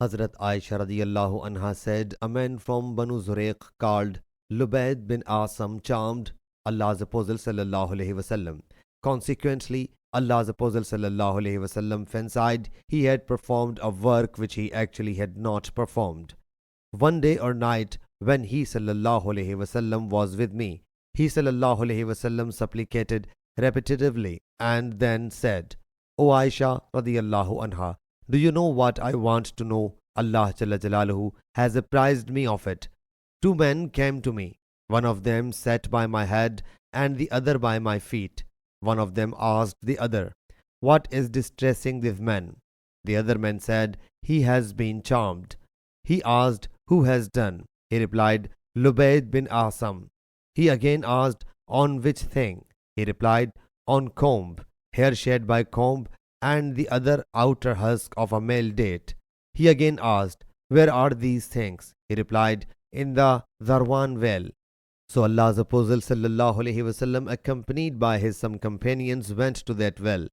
Hazrat Aisha radiyallahu anha said, a man from Banu Zurayq called Lubayd bin Asam charmed Allah's Apostle sallallahu alaihi wasallam. Consequently, Allah's Apostle sallallahu alaihi wasallam fancied he had performed a work which he actually had not performed. One day or night, when he sallallahu alaihi wasallam was with me, he sallallahu alaihi wasallam supplicated repetitively and then said, O Aisha radiyallahu anha, do you know what I want to know? Allah Jalla Jalaluhu has apprised me of it. Two men came to me. One of them sat by my head and the other by my feet. One of them asked the other, what is distressing this man? The other man said, he has been charmed. He asked, who has done? He replied, Lubayd bin Asam. He again asked, on which thing? He replied, on comb, hair shed by comb, and the other outer husk of a male date. He again asked, where are these things? He replied, in the Zarwan well. So Allah's Apostle sallallahu alaihi wasallam, accompanied by his some companions, went to that well.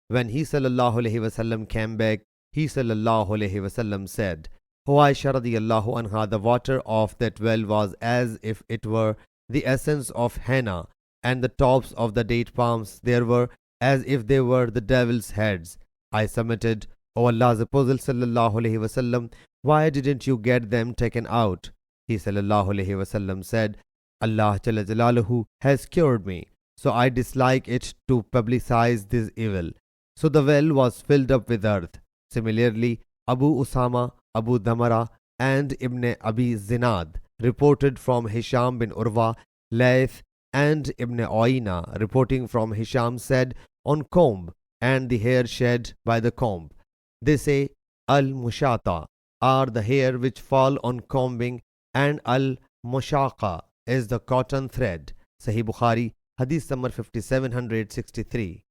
When he sallallahu alaihi wasallam came back, he sallallahu alaihi wasallam said, O Aisha radiyallahu anha, the water of that well was as if it were the essence of henna, and the tops of the date palms there were as if they were the devil's heads. I submitted, O Allah's Apostle sallallahu alaihi wasallam, why didn't you get them taken out? He sallallahu alaihi wasallam said, Allah Jalla Jalaluhu has cured me, so I dislike it to publicize this evil. So the well was filled up with earth. Similarly, Abu Usama, Abu Damara, and Ibn Abi Zinad reported from Hisham bin Urwa, Layth, and Ibn Oina reporting from Hisham said, on comb and the hair shed by the comb. They say, al-mushata are the hair which fall on combing, and al-mushaqa is the cotton thread. Sahih Bukhari, Hadith number 5763.